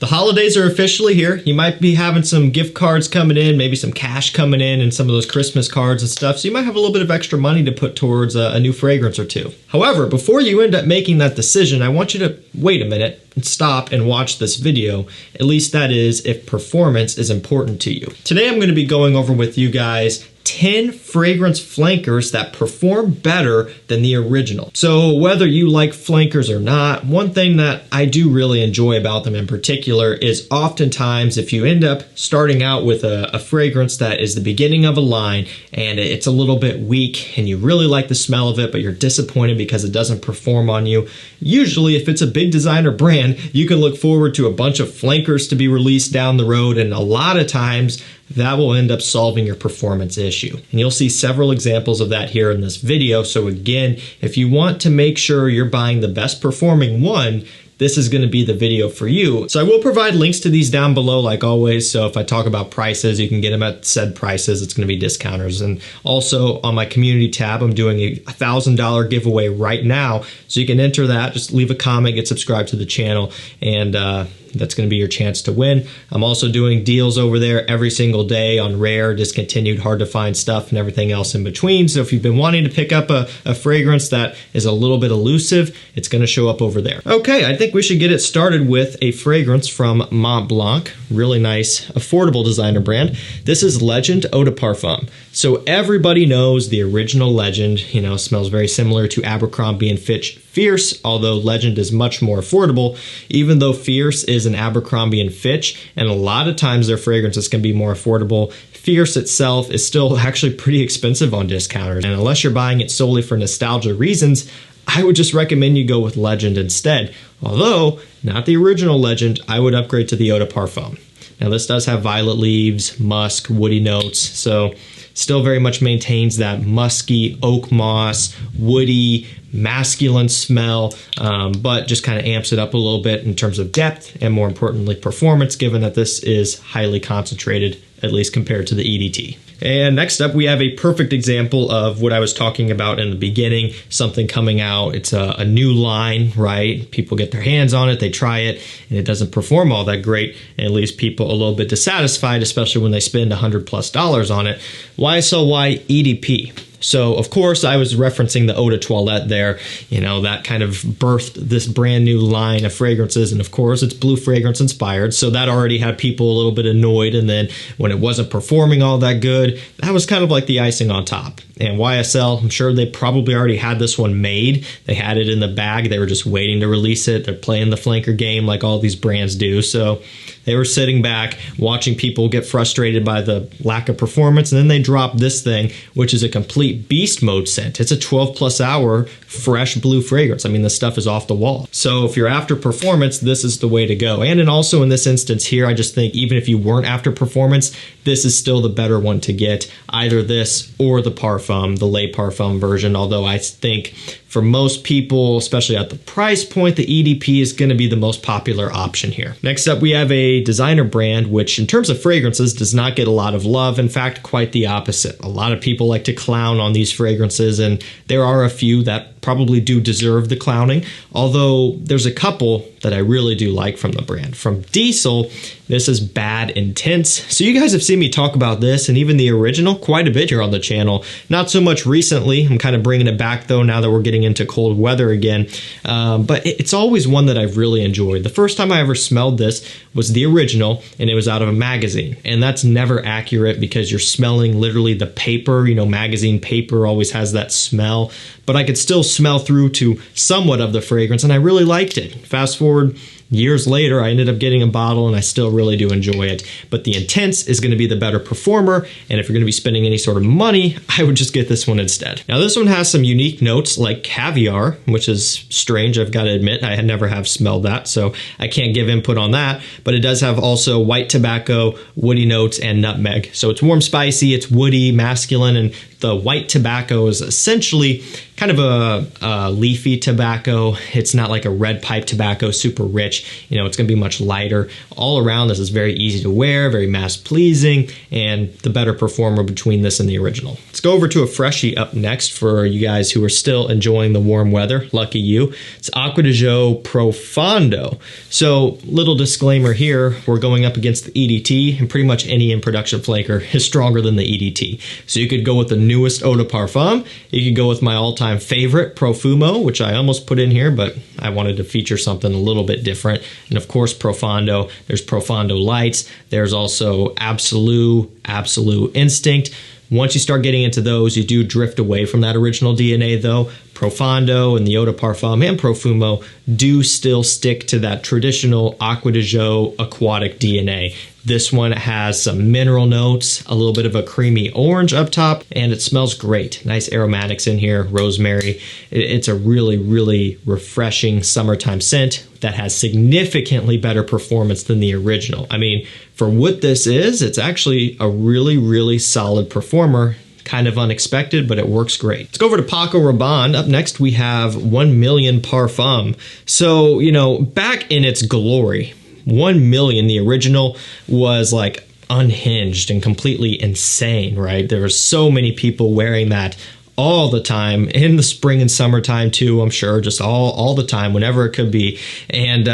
The holidays are officially here. You might be having some gift cards coming in, maybe some cash coming in, and some of those Christmas cards and stuff. So you might have a little bit of extra money to put towards a new fragrance or two. However, before you end up making that decision, I want you to wait a minute and stop and watch this video. At least that is if performance is important to you. Today I'm going to be going over with you guys 10 fragrance flankers that perform better than the original. So whether you like flankers or not, one thing that I do really enjoy about them in particular is oftentimes if you end up starting out with a fragrance that is the beginning of a line and it's a little bit weak and you really like the smell of it, but you're disappointed because it doesn't perform on you, usually if it's a big designer brand, you can look forward to a bunch of flankers to be released down the road, and a lot of times that will end up solving your performance issue. And you'll see several examples of that here in this video. So again, if you want to make sure you're buying the best performing one, this is going to be the video for you. So I will provide links to these down below like always. So if I talk about prices, you can get them at said prices. It's going to be discounters. And also on my community tab, I'm doing a $1,000 giveaway right now. So you can enter that, just leave a comment, get subscribed to the channel, and that's going to be your chance to win. I'm also doing deals over there every single day on rare, discontinued, hard to find stuff, and everything else in between. So if you've been wanting to pick up a fragrance that is a little bit elusive, it's going to show up over there. Okay, I think we should get it started with a fragrance from Montblanc. Really nice, affordable designer brand. This is Legend Eau de Parfum. So everybody knows the original Legend, you know, smells very similar to Abercrombie & Fitch Fierce, although Legend is much more affordable, even though Fierce is an Abercrombie & Fitch, and a lot of times their fragrances can be more affordable. Fierce itself is still actually pretty expensive on discounters, and unless you're buying it solely for nostalgia reasons, I would just recommend you go with Legend instead. Although, not the original Legend, I would upgrade to the Eau de Parfum. Now this does have violet leaves, musk, woody notes, so still very much maintains that musky, oak moss, woody, masculine smell, but just kind of amps it up a little bit in terms of depth and more importantly performance, given that this is highly concentrated, at least compared to the EDT. And next up, we have a perfect example of what I was talking about in the beginning, something coming out. It's a new line, right? People get their hands on it, they try it, and it doesn't perform all that great, and it leaves people a little bit dissatisfied, especially when they spend $100+ on it. YSLY EDP. So, of course, I was referencing the Eau de Toilette there. You know, that kind of birthed this brand new line of fragrances. And, of course, it's blue fragrance inspired. So that already had people a little bit annoyed. And then when it wasn't performing all that good, that was kind of like the icing on top. And YSL, I'm sure they probably already had this one made. They had it in the bag. They were just waiting to release it. They're playing the flanker game like all these brands do. So they were sitting back, watching people get frustrated by the lack of performance. And then they dropped this thing, which is a complete beast mode scent. It's a 12+ hour fresh blue fragrance. I mean, this stuff is off the wall. So if you're after performance, this is the way to go. And also in this instance here, I just think even if you weren't after performance, this is still the better one to get. Either this or the Parfum, the Le Parfum version. Although I think for most people, especially at the price point, the EDP is going to be the most popular option here. Next up, we have a designer brand, which in terms of fragrances does not get a lot of love. In fact, quite the opposite. A lot of people like to clown on these fragrances, and there are a few that probably do deserve the clowning, although there's a couple that I really do like from the brand. From Diesel, this is Bad Intense. So you guys have seen me talk about this and even the original quite a bit here on the channel. Not so much recently. I'm kind of bringing it back though now that we're getting into cold weather again. But it's always one that I've really enjoyed. The first time I ever smelled this was the original, and it was out of a magazine. And that's never accurate because you're smelling literally the paper. You know, magazine paper always has that smell. But I could still smell through to somewhat of the fragrance, and I really liked it. Fast forward years later, I ended up getting a bottle, and I still really do enjoy it. But the Intense is going to be the better performer, and if you're going to be spending any sort of money, I would just get this one instead. Now, this one has some unique notes like caviar, which is strange, I've got to admit. I never have smelled that, so I can't give input on that. But it does have also white tobacco, woody notes, and nutmeg. So it's warm, spicy, it's woody, masculine, and the white tobacco is essentially kind of a leafy tobacco. It's not like a red pipe tobacco, super rich. You know, it's going to be much lighter. All around, this is very easy to wear, very mass pleasing, and the better performer between this and the original. Let's go over to a freshie up next for you guys who are still enjoying the warm weather. Lucky you. It's Acqua Di Gio Profondo. So, little disclaimer here, we're going up against the EDT, and pretty much any in production flaker is stronger than the EDT. So you could go with the newest eau de parfum. You could go with my all-time favorite, Profumo, which I almost put in here, but I wanted to feature something a little bit different. And of course, Profondo. There's Profondo Lights. There's also Absolute Instinct. Once you start getting into those, you do drift away from that original DNA though. Profondo and the Eau de Parfum and Profumo do still stick to that traditional Acqua Di Gio aquatic DNA. This one has some mineral notes, a little bit of a creamy orange up top, and it smells great. Nice aromatics in here, rosemary. It's a really, really refreshing summertime scent that has significantly better performance than the original. I mean, for what this is, it's actually a really, really solid performer. Kind of unexpected, but it works great. Let's go over to Paco Rabanne. Up next, we have 1 million Parfum. So, you know, back in its glory, 1 million, the original, was like unhinged and completely insane, right? There were so many people wearing that all the time, in the spring and summertime too, I'm sure, just all the time, whenever it could be. And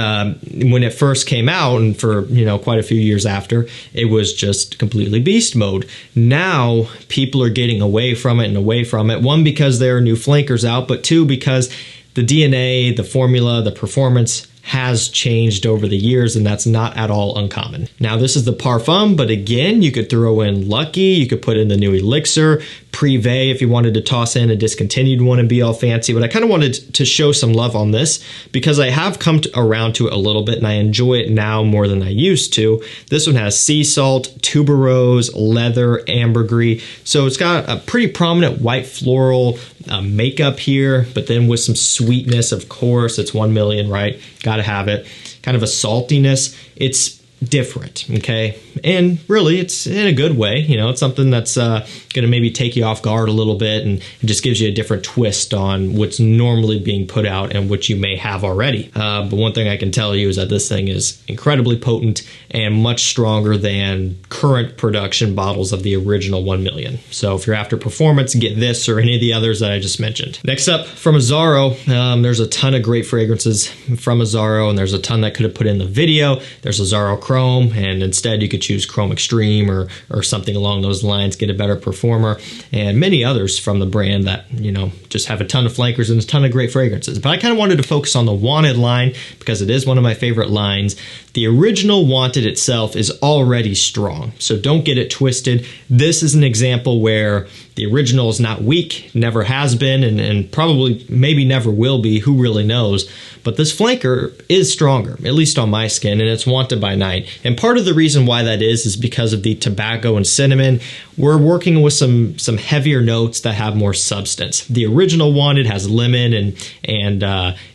when it first came out, and for, you know, quite a few years after, it was just completely beast mode. Now people are getting away from it and away from it. One, because there are new flankers out, but two, because the DNA, the formula, the performance has changed over the years, and that's not at all uncommon. Now, this is the Parfum, but again, you could throw in Lucky, you could put in the new Elixir, Privé if you wanted to toss in a discontinued one and be all fancy, but I kind of wanted to show some love on this because I have come around to it a little bit and I enjoy it now more than I used to. This one has sea salt, tuberose, leather, ambergris, so it's got a pretty prominent white floral makeup here, but then with some sweetness, of course. It's 1 million, right? Gotta have it. Kind of a saltiness. It's different, okay? And really, it's in a good way. You know, it's something that's going to maybe take you off guard a little bit, and it just gives you a different twist on what's normally being put out and what you may have already. But one thing I can tell you is that this thing is incredibly potent and much stronger than current production bottles of the original 1 million. So if you're after performance, get this or any of the others that I just mentioned. Next up, from Azzaro, there's a ton of great fragrances from Azzaro, and there's a ton that could have put in the video. There's Azzaro Chrome, and instead you could choose Chrome Extreme or something along those lines, get a better performer, and many others from the brand that, you know, just have a ton of flankers and a ton of great fragrances. But I kind of wanted to focus on the Wanted line because it is one of my favorite lines. The original Wanted itself is already strong, so don't get it twisted. This is an example where the original is not weak, never has been, and probably maybe never will be, who really knows. But this flanker is stronger, at least on my skin, and it's Wanted by Night. And part of the reason why that is because of the tobacco and cinnamon. We're working with some heavier notes that have more substance. The original Wanted has lemon and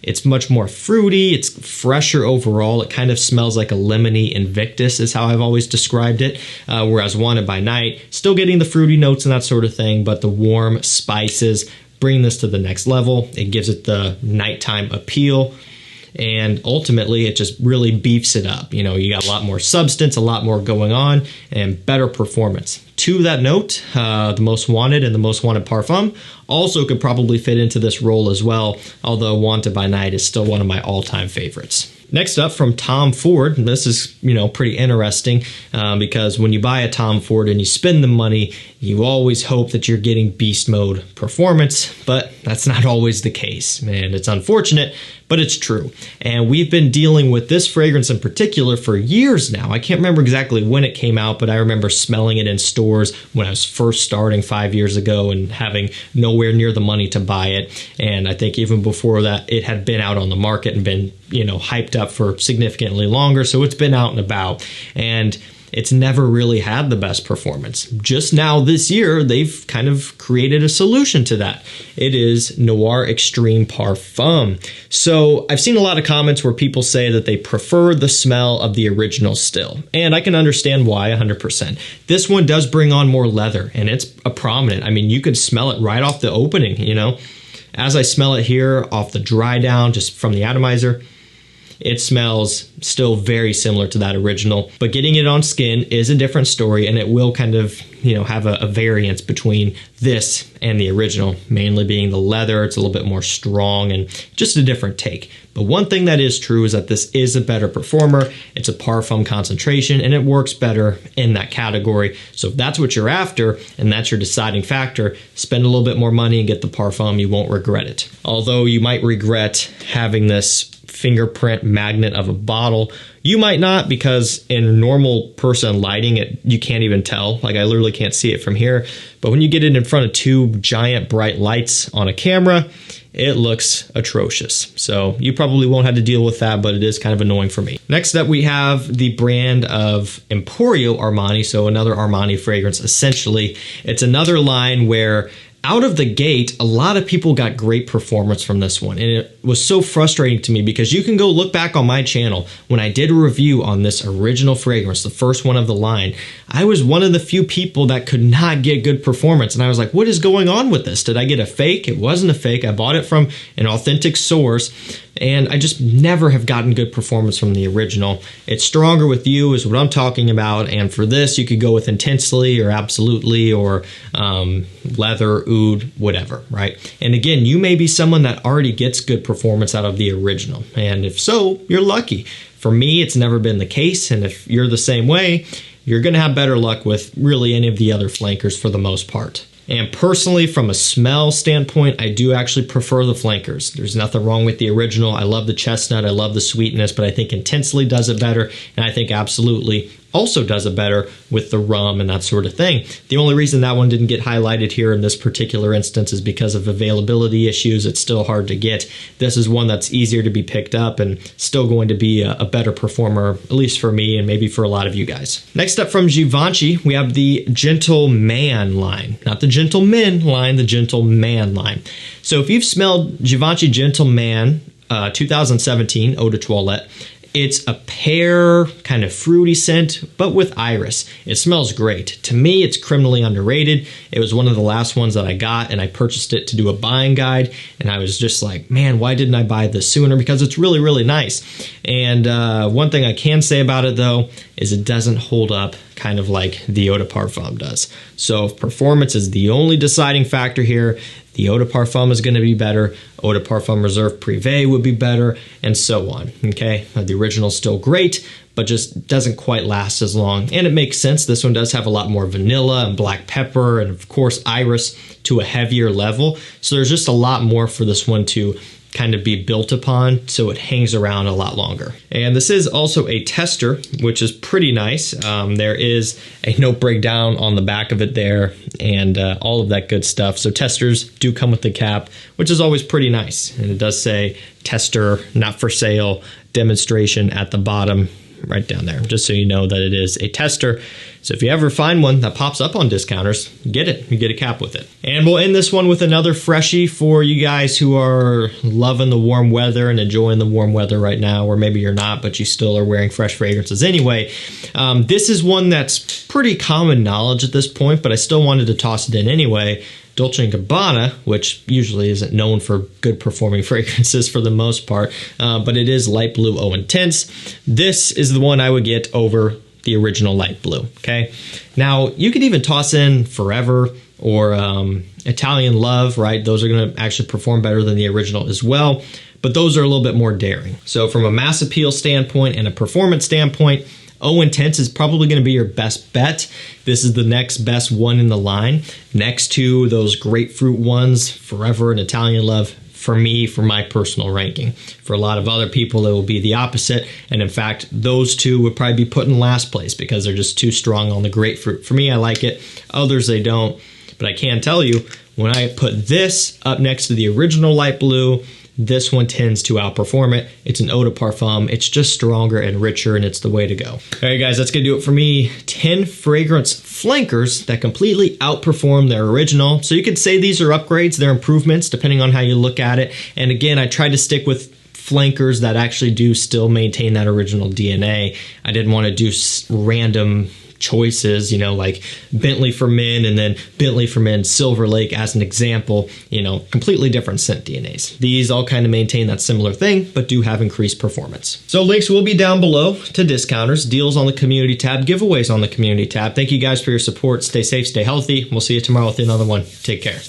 it's much more fruity. It's fresher overall. It kind of smells like a lemony Invictus is how I've always described it. Whereas Wanted by Night, still getting the fruity notes and that sort of thing, but the warm spices bring this to the next level. It gives it the nighttime appeal. And ultimately, it just really beefs it up. You know, you got a lot more substance, a lot more going on, and better performance. To that note, the Most Wanted and the Most Wanted Parfum also could probably fit into this role as well, although Wanted by Night is still one of my all-time favorites. Next up, from Tom Ford, and this is, you know, pretty interesting because when you buy a Tom Ford and you spend the money, you always hope that you're getting beast mode performance, but that's not always the case, and it's unfortunate, but it's true. And we've been dealing with this fragrance in particular for years now. I can't remember exactly when it came out, but I remember smelling it in stores when I was first starting 5 years ago and having nowhere near the money to buy it. And I think even before that, it had been out on the market and been, you know, hyped up for significantly longer. So it's been out and about. And it's never really had the best performance. Just now this year, they've kind of created a solution to that. It is Noir Extreme Parfum. So I've seen a lot of comments where people say that they prefer the smell of the original still. And I can understand why 100%. This one does bring on more leather and it's a prominent. I mean, you can smell it right off the opening, you know. as I smell it here off the dry down, just from the atomizer, it smells still very similar to that original, but getting it on skin is a different story, and it will kind of, have a variance between this and the original, mainly being the leather. It's a little bit more strong and just a different take. But one thing that is true is that this is a better performer. It's a Parfum concentration, and it works better in that category. So if that's what you're after and that's your deciding factor, spend a little bit more money and get the Parfum. You won't regret it. Although you might regret having this fingerprint magnet of a bottle. You might not, because in a normal person lighting it, you can't even tell. Like, I literally can't see it from here. But when you get it in front of two giant bright lights on a camera, it looks atrocious. So you probably won't have to deal with that, but it is kind of annoying for me. Next up, we have the brand of Emporio Armani. So another Armani fragrance. Essentially, it's another line where out of the gate, a lot of people got great performance from this one. And it was so frustrating to me because you can go look back on my channel when I did a review on this original fragrance, the first one of the line. I was one of the few people that could not get good performance. And I was like, what is going on with this? Did I get a fake? It wasn't a fake. I bought it from an authentic source. And I just never have gotten good performance from the original. It's Stronger With You is what I'm talking about. And for this, you could go with Intensely or Absolutely or Leather, Oud, whatever, right? And again, you may be someone that already gets good performance out of the original. And if so, you're lucky. For me, it's never been the case. And if you're the same way, you're going to have better luck with really any of the other flankers for the most part. And personally, from a smell standpoint, I do actually prefer the flankers. There's nothing wrong with the original. I love the chestnut. I love the sweetness, but I think Intensely does it better. And I think Absolutely also does it better with the rum and that sort of thing. The only reason that one didn't get highlighted here in this particular instance is because of availability issues. It's still hard to get. This is one that's easier to be picked up and still going to be a better performer, at least for me and maybe for a lot of you guys. Next up from Givenchy, we have the Gentleman line. Not the Gentleman line, the Gentleman line. So if you've smelled Givenchy Gentleman 2017 Eau de Toilette, it's a pear kind of fruity scent, but with iris. It smells great. To me, it's criminally underrated. It was one of the last ones that I got, and I purchased it to do a buying guide, and I was just like, man, why didn't I buy this sooner? Because it's really, really nice. And one thing I can say about it, though, is it doesn't hold up kind of like the Eau de Parfum does. So if performance is the only deciding factor here, the Eau de Parfum is going to be better. Eau de Parfum Reserve Privé would be better, and so on. Okay, the original is still great, but just doesn't quite last as long. And it makes sense. This one does have a lot more vanilla and black pepper, and of course iris to a heavier level. So there's just a lot more for this one to kind of be built upon, so it hangs around a lot longer. And this is also a tester, which is pretty nice. There is a note breakdown on the back of it there, and all of that good stuff. So testers do come with the cap, which is always pretty nice. And it does say tester, not for sale, demonstration at the bottom, right down there, just so you know that it is a tester. So if you ever find one that pops up on discounters, get it. You get a cap with it. And we'll end this one with another freshie for you guys who are loving the warm weather and enjoying the warm weather right now, or maybe you're not, but you still are wearing fresh fragrances anyway. This is one that's pretty common knowledge at this point, but I still wanted to toss it in anyway. Dolce & Gabbana, which usually isn't known for good performing fragrances for the most part, but it is light blue Eau Intense. This is the one I would get over the original light blue, okay? Now, you could even toss in Forever or Italian Love, right? Those are gonna actually perform better than the original as well, but those are a little bit more daring. So from a mass appeal standpoint and a performance standpoint, Eau Intense is probably going to be your best bet. This is the next best one in the line, next to those grapefruit ones, Forever and Italian Love, for me, for my personal ranking. For a lot of other people, it will be the opposite. And in fact, those two would probably be put in last place because they're just too strong on the grapefruit. For me, I like it. Others, they don't. But I can tell you, when I put this up next to the original light blue, this one tends to outperform it. It's an Eau de Parfum. It's just stronger and richer, and it's the way to go. All right, guys, that's going to do it for me. 10 fragrance flankers that completely outperform their original. So you could say these are upgrades. They're improvements, depending on how you look at it. And again, I tried to stick with flankers that actually do still maintain that original DNA. I didn't want to do random choices, you know, like Bentley for men and then Bentley for men Silver Lake as an example, you know, completely different scent DNAs. These all kind of maintain that similar thing, but do have increased performance. So links will be down below to discounters, deals on the community tab, giveaways on the community tab. Thank you guys for your support. Stay safe, stay healthy. We'll see you tomorrow with another one. Take care.